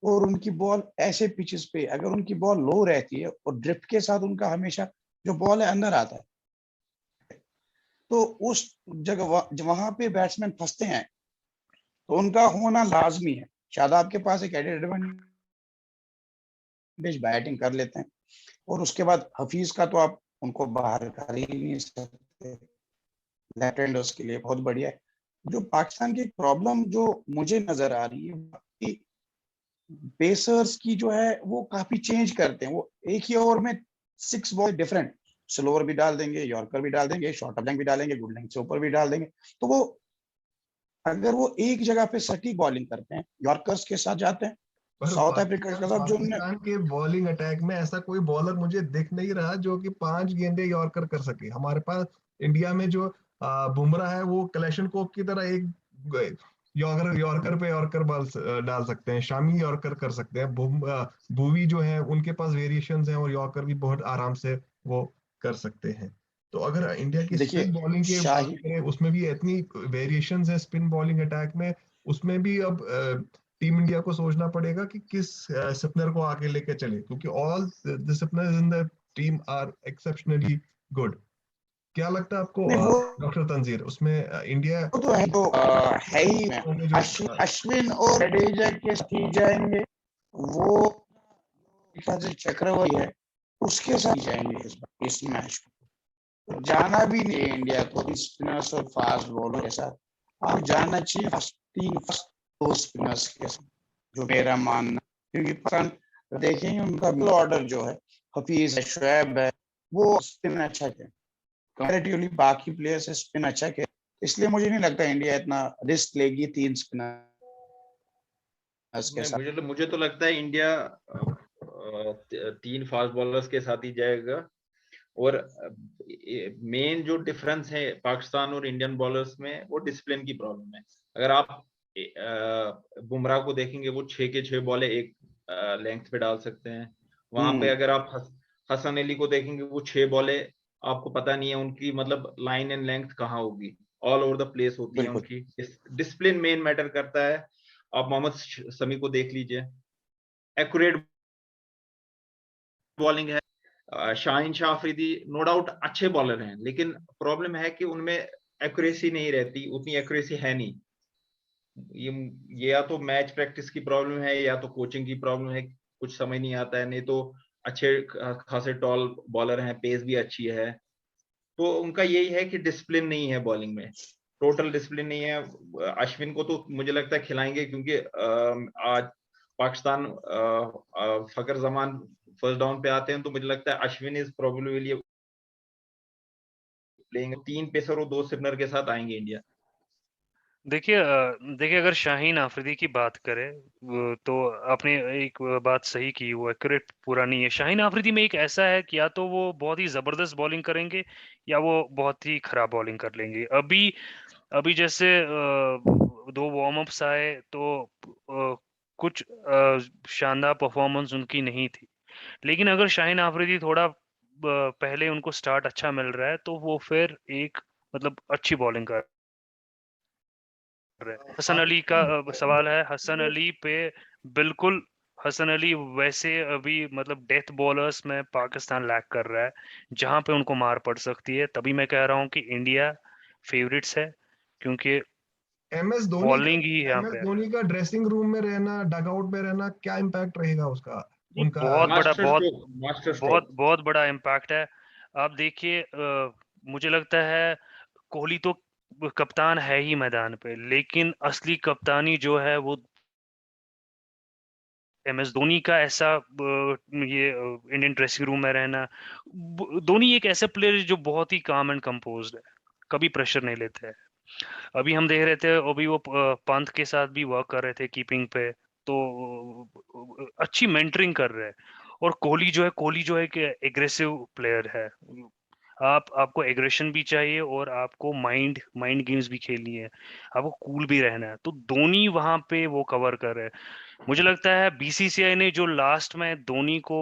और उनकी बॉल ऐसे पिचेस पे अगर उनकी बॉल लो रहती है और ड्रिफ्ट के साथ उनका हमेशा जो बॉल है अंदर आता है, तो उस जगह वहां पे बैट्समैन फंसते हैं, तो उनका होना लाजमी है। शायद आपके पास एक एडवांटेज बैटिंग कर लेते हैं, और उसके बाद हफीज का तो आप उनको बाहर कर ही नहीं सकते। लेफ्ट हैंडर्स के लिए बहुत बढ़िया है। जो पाकिस्तान की प्रॉब्लम जो मुझे नजर आ रही है कि पेसर्स की जो है वो काफी चेंज करते हैं। वो एक ही ओवर में 6 बॉल डिफरेंट, स्लोअर भी डाल देंगे, यॉर्कर भी डाल देंगे, शॉर्ट ऑफ लेंथ भी डालेंगे, गुड लेंथ से ऊपर भी डाल देंगे। तो वो अगर वो एक जगह पे सटीक बॉलिंग करते हैं, यॉर्कर्स के साथ जाते हैं। पर साउथ अफ्रीका के साथ जो उन्होंने, पाकिस्तान के बॉलिंग अटैक में ऐसा कोई बॉलर मुझे दिख नहीं रहा जो कि 5 गेंदे यॉर्कर कर सके। हमारे पास इंडिया में जो बुमराह है वो कलेशनकोव की तरह एक यॉर्कर यॉर्कर पे यॉर्कर बॉल डाल सकते हैं, शामी यॉर्कर कर सकते हैं। भुवी जो है उनके पास वेरिएशंस हैं, और यॉर्कर भी बहुत आराम से वो कर सकते हैं। तो अगर इंडिया की स्पिन देखिए बॉलिंग की बात शाही, करें, उसमें भी इतनी वेरिएशंस है स्पिन बॉलिंग अटैक में, उसमें भी अब टीम इंडिया को सोचना पड़ेगा कि किस स्पिनर को आगे लेके चले, क्योंकि all the spinners in the team are exceptionally good. क्या लगता है आपको नहीं वो डॉक्टर तंजीर, उसमें इंडिया तो है, तो है ही में होंगे जो अश्विन और जडेजा के साथ ही जाएंगे। वो जो चक्रवर्ती है उसके साथ ही जाएंगे इस मैच को। जाना भी नहीं है इंडिया को स्पिनर्स और फास्ट बॉलर के साथ। आप जाना चाहिए फर्स्ट 2 स्पिनर्स के साथ, जो मेरा मानना। क्योंकि देखेंगे उनका ऑर्डर जो है, हफीज है, शुएब है, वो स्पिन अच्छा किया कंपैरेटिवली बाकी प्लेयर से, स्पिन अच्छा किया, इसलिए मुझे नहीं लगता इंडिया इतना रिस्क लेगी 3 स्पिनर्स के साथ। मुझे तो लगता है इंडिया 3 फास्ट बॉलर्स के साथ ही जाएगा। और मेन जो डिफरेंस है पाकिस्तान और इंडियन बॉलर्स में, वो डिसिप्लिन की प्रॉब्लम है। अगर आप बुमराह को देखेंगे, वो 6 के 6 बॉलें एक लेंथ पे डाल सकते हैं। वहां पे अगर आप हसन अली को देखेंगे, वो 6 बॉलें, आपको पता नहीं है उनकी मतलब लाइन एंड लेंथ कहाँ होगी, ऑल ओवर द प्लेस होती है उनकी। डिसिप्लिन मेन मैटर करता है। आप मोहम्मद शमी को देख लीजिए, एक्यूरेट बॉलिंग है। शाहीन शाह अफरीदी नो डाउट अच्छे बॉलर हैं, लेकिन प्रॉब्लम है कि उनमें एक्यूरेसी नहीं रहती, उतनी एक्यूरेसी है नहीं। ये या तो मैच प्रैक्टिस की प्रॉब्लम है, या तो कोचिंग की प्रॉब्लम है, कुछ समझ नहीं आता है। नहीं तो अच्छे खासे टॉल बॉलर हैं, पेस भी अच्छी है। तो उनका यही है कि डिसिप्लिन नहीं है बॉलिंग में, टोटल डिसिप्लिन नहीं है। अश्विन को तो मुझे लगता है खिलाएंगे, क्योंकि आज पाकिस्तान फकर जमान फर्स्ट डाउन पे आते हैं, तो मुझे लगता है Ashwin is probably playing 3 pacer और 2 स्पिनर के साथ आएंगे इंडिया। देखिए अगर शाहीन आफरीदी की बात करें, तो आपने एक बात सही की, वो एक्यूरेट पूरा नहीं है। शाहीन आफरीदी में एक ऐसा है कि या तो वो बहुत ही जबरदस्त बॉलिंग करेंगे, या वो बहुत ही खराब बॉलिंग कर लेंगे। अभी अभी जैसे 2 वार्म अप्स आए तो कुछ शानदार परफॉर्मेंस उनकी नहीं थी। लेकिन अगर शाहीन आफरीदी थोड़ा पहले उनको स्टार्ट अच्छा मिल रहा है, तो वो फिर एक मतलब अच्छी बॉलिंग कर रहे हैं। हसन अली का सवाल है, हसन अली पे बिल्कुल, हसन अली वैसे अभी मतलब डेथ बॉलर्स में पाकिस्तान लैग कर रहा है, जहां पे उनको मार पड़ सकती है। तभी मैं कह रहा हूं कि इंडिया फेवरेट्स है, क्योंकि एमएस धोनी बॉलिंग ही यहाँ एमएस पे धोनी का ड्रेसिंग रूम में रहना, डगआउट में रहना, क्या इम्पैक्ट रहेगा उसका जी, उनका? मास्टर बहुत स्ट्रोक। बहुत बड़ा इम्पैक्ट है। आप देखिए, मुझे लगता है कोहली तो कप्तान है ही मैदान पे, लेकिन असली कप्तानी जो है वो एमएस धोनी का। ऐसा ये इंडियन ड्रेसिंग रूम में रहना, धोनी एक ऐसा प्लेयर जो बहुत ही काम एंड कंपोज्ड है, कभी प्रेशर नहीं लेते हैं। अभी हम देख रहे थे, अभी वो पंत के साथ भी वर्क कर रहे थे कीपिंग पे, तो अच्छी मेंटरिंग कर रहे हैं। और कोहली जो है कि एग्रेसिव प्लेयर है। आपको एग्रेशन भी चाहिए, और आपको माइंड माइंड गेम्स भी खेलनी है, आपको कूल भी रहना है। तो धोनी वहां पे वो कवर कर रहे हैं। मुझे लगता है बीसीसीआई ने जो लास्ट में धोनी को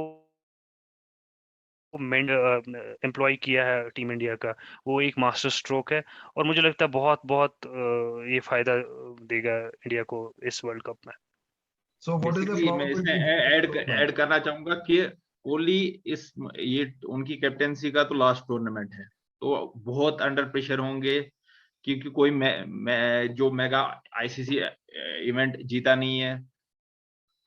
एम्प्लॉय किया है टीम इंडिया का, वो एक मास्टर स्ट्रोक है। और मुझे लगता है बहुत बहुत ये फायदा देगा इंडिया को इस वर्ल्ड कप में। So what is the basically मैं इसमें प्रोबेबिलिटी? ऐड करना चाहूंगा कि कोहली इस ये उनकी कैप्टेंसी का तो लास्ट टूर्नामेंट है, तो बहुत अंडर प्रेशर होंगे, क्योंकि कोई जो मेगा आईसीसी इवेंट जीता नहीं है।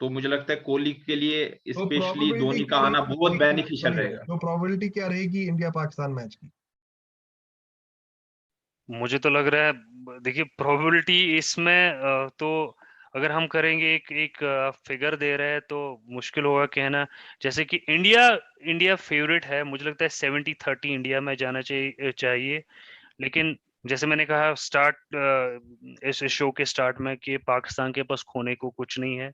तो मुझे लगता है कोहली के लिए तो स्पेशली प्रोबेबिलिटी धोनी क्या का आना बहुत रहेगी? बेनिफिशियल सॉरी, रहेगा। तो प्रोबेबिलिटी क्या रहेगी इंडिया पाकिस्तान मैच की? मुझे तो लग रहा है, देखिए प्रोबेबिलिटी इसमें तो अगर हम करेंगे एक एक फिगर दे रहे हैं, तो मुश्किल होगा कहना। जैसे कि इंडिया फेवरेट है, मुझे लगता है 70-30 इंडिया में जाना चाहिए। लेकिन जैसे मैंने कहा इस शो के स्टार्ट में, कि पाकिस्तान के पास खोने को कुछ नहीं है।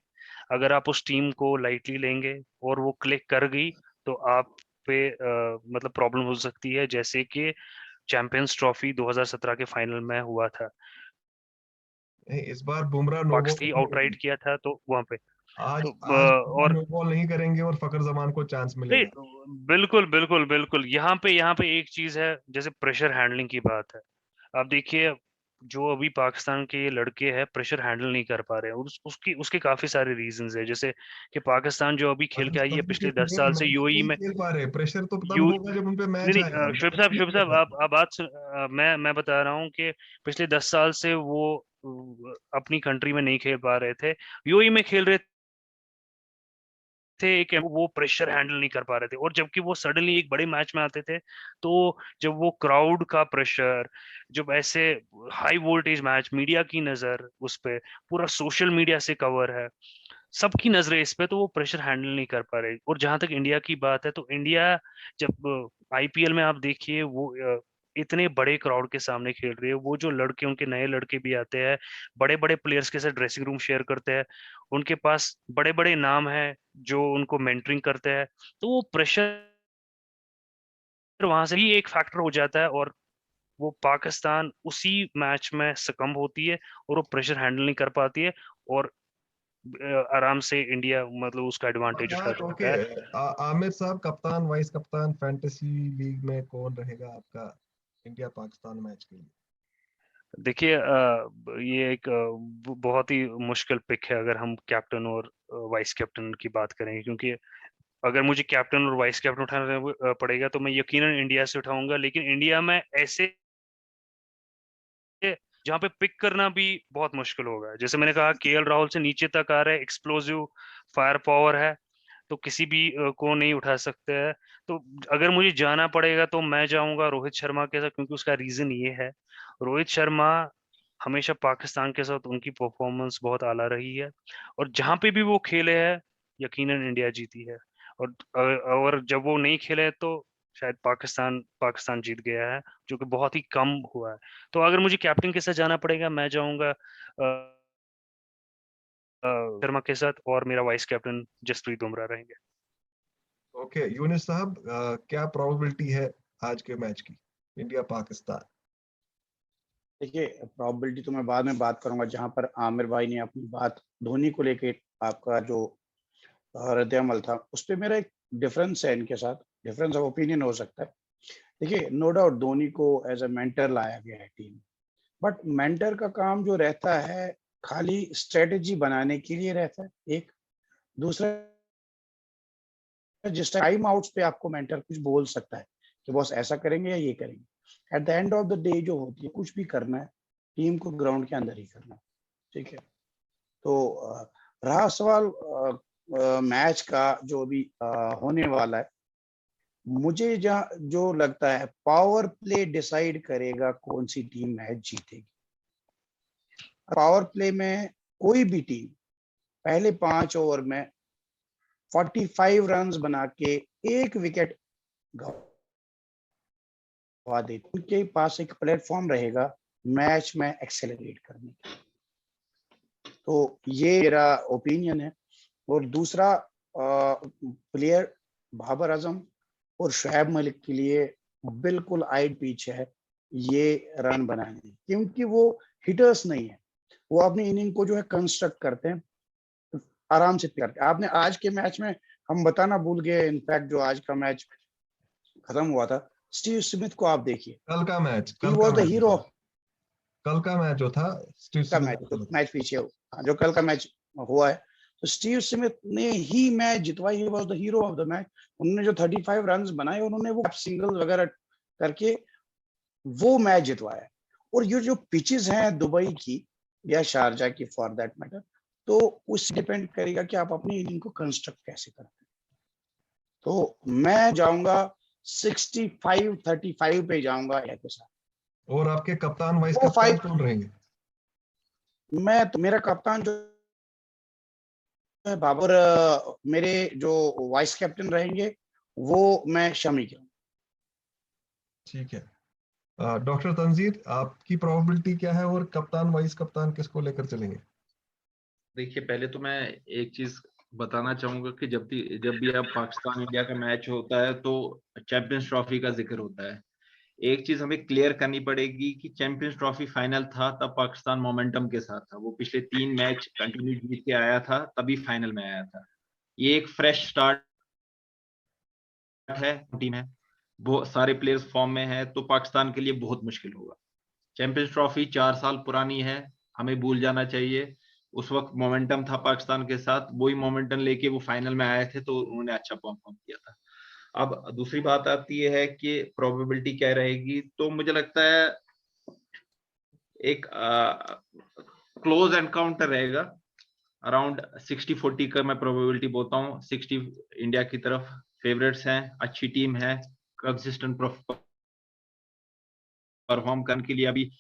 अगर आप उस टीम को लाइटली लेंगे और वो क्लिक कर गई, तो आप पे मतलब प्रॉब्लम हो सकती है, जैसे कि चैंपियंस ट्रॉफी 2017 के फाइनल में हुआ था। इस बार Bumrah no Pakistan ball, outright किया था, तो वहां पे आज तो आज बुमराह और नो बॉल नहीं करेंगे और फकर जमान को चांस मिलेगा। नहीं, बिल्कुल बिल्कुल बिल्कुल। यहाँ पे एक चीज है, जैसे प्रेशर हैंडलिंग की बात है। आप देखिए, जो अभी पाकिस्तान के ये लड़के हैं, प्रेशर हैंडल नहीं कर पा रहे हैं। उसके काफी सारे रीजंस है, जैसे कि पाकिस्तान जो अभी खेल के आई है पाकिस्तान के पिछले 10 प्लेयर साल से मैच यूएई नहीं में। खेल पा रहे, प्रेशर तो तब यू होगा जब उन पे नहीं मैच आएगा, नहीं, मैच नहीं शुभ खेल साहब, पा आप मैं बता रहा हूँ कि पिछले 10 साल से वो अपनी कंट्री में नहीं खेल पा रहे थे, यूएई में खेल रहे थे। एक वो प्रेशर हैंडल नहीं कर पा रहे थे, और जबकि वो सडनली एक बड़े मैच में आते थे, तो जब वो क्राउड का प्रेशर, जब ऐसे हाई वोल्टेज मैच, मीडिया की नजर उस पे, पूरा सोशल मीडिया से कवर है, सबकी नजरें इस पे, तो वो प्रेशर हैंडल नहीं कर पा रहे। और जहां तक इंडिया की बात है, तो इंडिया जब आईपीएल में आप देखिए वो इतने बड़े क्राउड के सामने खेल रही है, वो जो लड़के उनके नए लड़के भी आते हैं, बड़े बड़े प्लेयर्स के साथ ड्रेसिंग रूम शेयर करते हैं, उनके पास बड़े बड़े नाम हैं जो उनको मेंटरिंग करते हैं, तो वो प्रेशर वहां से भी एक फैक्टर हो जाता है और वो पाकिस्तान उसी मैच में सकम होती है और वो प्रेशर हैंडल नहीं कर पाती है और आराम से इंडिया मतलब उसका एडवांटेज उठा ओके, जाता है। आमिर साहब, कप्तान वाइस कप्तान फैंटेसी लीग में कौन रहेगा आपका इंडिया पाकिस्तान मैच के लिए? देखिए ये एक बहुत ही मुश्किल पिक है अगर हम कैप्टन और वाइस कैप्टन की बात करेंगे, क्योंकि अगर मुझे कैप्टन और वाइस कैप्टन उठाना पड़ेगा तो मैं यकीनन इंडिया से उठाऊंगा, लेकिन इंडिया में ऐसे जहाँ पे पिक करना भी बहुत मुश्किल होगा। जैसे मैंने कहा केएल राहुल से नीचे तक आ रहा है, एक्सप्लोसिव फायर पावर है, तो किसी भी को नहीं उठा सकते हैं। तो अगर मुझे जाना पड़ेगा तो मैं जाऊंगा रोहित शर्मा के साथ, क्योंकि उसका रीजन ये है, रोहित शर्मा हमेशा पाकिस्तान के साथ उनकी परफॉर्मेंस बहुत आला रही है और जहां पे भी वो खेले हैं यकीनन इंडिया जीती है। और जब वो नहीं खेले तो शायद पाकिस्तान पाकिस्तान जीत गया है, जो कि बहुत ही कम हुआ है। तो अगर मुझे कैप्टन के साथ जाना पड़ेगा मैं जाऊंगा शर्मा के साथ और मेरा वाइस कैप्टन जसप्रीत बुमराह रहेंगे। ओके यूनिस साहब, क्या प्रोबेबिलिटी है आज के मैच की, इंडिया पाकिस्तान? देखिए प्रोबेबिलिटी तो मैं बाद में बात करूंगा, जहां पर आमिर भाई ने अपनी बात धोनी को लेके आपका जो रद्द-ए-अमल था उस पे मेरा एक डिफरेंस है, इनके साथ डिफरेंस ऑफ ओपिनियन हो सकता है। देखिए नो डाउट धोनी को एज अ मेंटर लाया गया है टीम, बट मेंटर का काम जो रहता है खाली स्ट्रेटेजी बनाने के लिए रहता है। एक दूसरा, जिस टाइम आउट्स पे आपको मेंटर कुछ बोल सकता है कि बॉस ऐसा करेंगे या ये करेंगे, at the end of the day जो होती है कुछ भी करना है टीम को ग्राउंड के अंदर ही करना है, ठीक है। तो रहा सवाल मैच का जो भी होने वाला है, मुझे जहाँ जो लगता है पावर प्ले डिसाइड करेगा कौन सी टीम मैच जीतेगी। पावर प्ले में कोई भी टीम पहले 5 ओवर में 45 रन्स बना के एक विकेट गवा देती, उनके पास एक प्लेटफॉर्म रहेगा मैच में एक्सेलरेट करने का। तो ये मेरा ओपिनियन है। और दूसरा प्लेयर बाबर आजम और शोएब मलिक के लिए बिल्कुल आइड पिच है ये रन बनाने, क्योंकि वो हिटर्स नहीं है, वो अपनी इनिंग को जो है कंस्ट्रक्ट करते हैं आराम से करके। आपने आज के मैच में हम बताना भूल गए, इनफैक्ट जो आज का मैच खत्म हुआ था, स्टीव स्मिथ को आप देखिए, कल का मैच, ही कल का वाज द मैच जो हीरो था, कल का मैच जो था स्टीव का स्मिथ मैच, ने खेला था। मैच पीछे जो कल का मैच हुआ है, तो स्टीव स्मिथ ने ही मैच जितवाई, he was the hero of the match. उन्होंने जो 35 रन्स बनाए, उन्होंने वो सिंगल वगैरह करके वो मैच जितवाया। और ये जो पिचेस हैं दुबई की या शारजा की फॉर दैट मैटर, तो उस डिपेंड करेगा कि आप अपनी इनिंग को कंस्ट्रक्ट कैसे करते हैं। तो मैं जाऊंगा 65-35 पे जाऊंगा इंडिया के साथ। और आपके कप्तान वाइस वो कप्तान कौन रहेंगे? मैं तो मेरा कप्तान जो है बाबर, मेरे जो वाइस कैप्टन रहेंगे वो मैं शमी के। ठीक है, डॉक्टर तंजीर, आपकी प्रोबेबिलिटी क्या है और कप्तान वाइस कप्तान किसको लेकर चलेंगे? देखिए पहले तो मैं एक चीज बताना चाहूंगा कि जब भी अब पाकिस्तान इंडिया का मैच होता है तो चैंपियंस ट्रॉफी का जिक्र होता है। एक चीज हमें क्लियर करनी पड़ेगी कि चैंपियंस ट्रॉफी फाइनल था तब पाकिस्तान मोमेंटम के साथ था, वो पिछले 3 मैच कंटिन्यू जीत के आया था तभी फाइनल में आया था। ये एक फ्रेश स्टार्ट है, टीम है, बहुत सारे प्लेयर्स फॉर्म में है, तो पाकिस्तान के लिए बहुत मुश्किल होगा। चैंपियंस ट्रॉफी 4 साल पुरानी है, हमें भूल जाना चाहिए। उस वक्त मोमेंटम था पाकिस्तान के साथ, वही मोमेंटम लेके वो फाइनल में आए थे, तो उन्होंने अच्छा परफॉर्म किया था। अब दूसरी बात आती है कि प्रोबेबिलिटी क्या रहेगी, तो मुझे लगता है एक क्लोज एनकाउंटर रहेगा। अराउंड 60-40 का मैं प्रोबेबिलिटी बोलता हूँ। 60 इंडिया की तरफ फेवरेट्स हैं, अच्छी टीम है, कंसिस्टेंट परफॉर्म करने के लिए अभी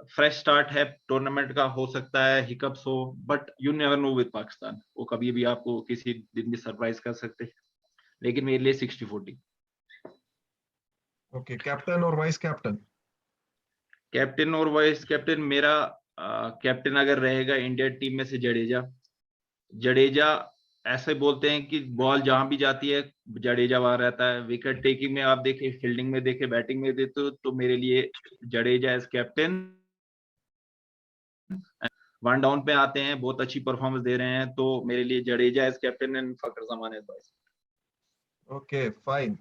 फ्रेश स्टार्ट है टूर्नामेंट का, हो सकता है हिकअप्स हो, but you never know with Pakistan, वो कभी भी आपको किसी दिन भी सरप्राइज कर सकते हैं। लेकिन मेरे लिए 60-40। ओके, कैप्टन और वाइस कैप्टन? कैप्टन और वाइस कैप्टन, मेरा कैप्टन अगर रहेगा इंडिया टीम में से जडेजा ऐसे बोलते हैं कि बॉल जहां भी जाती है जडेजा वहां रहता है। विकेट टेकिंग में आप देखे, फील्डिंग में देखे, बैटिंग में देते तो मेरे लिए Jadeja as captain. One down पे आते हैं, बहुत अच्छी परफॉर्मेंस दे रहे हैं, तो मेरे लिए Jadeja as captain and Fakhar Zaman as vice. Okay fine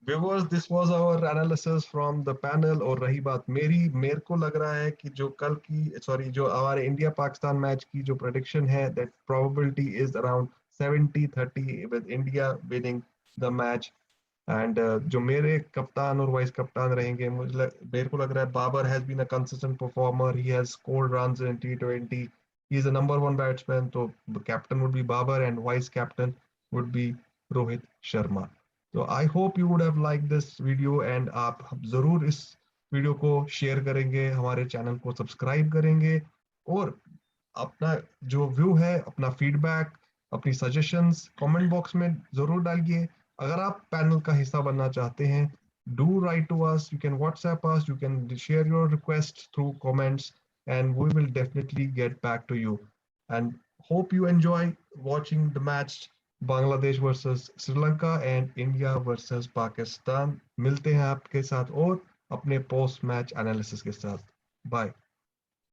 viewers, this was our analysis from the panel। और रही बात मेरे को लग रहा है कि जो कल की जो हमारे इंडिया पाकिस्तान मैच की जो प्रेडिक्शन है, that probability is around 70-30 with India winning the match। And जो मेरे कप्तान और वाइस कप्तान रहेंगे, मेरे को लग रहा है Babar has been a consistent performer, he has scored runs in T20, he is a number 1 batsman, तो captain would be Babar and vice captain would be Rohit Sharma. तो I hope you would have like this video and आप जरूर इस वीडियो को शेयर करेंगे, हमारे चैनल को सब्सक्राइब करेंगे और अपना जो व्यू है, अपना फीडबैक, अपनी सजेशंस कमेंट बॉक्स में जरूर डालिए। अगर आप पैनल का हिस्सा बनना चाहते हैं, do write to us, you can WhatsApp us, you can share your request through comments and we will definitely get back to you. And hope you enjoy watching the match, Bangladesh versus Sri Lanka and India versus Pakistan. मिलते हैं आपके साथ और अपने पोस्ट मैच एनालिसिस के साथ। बाय।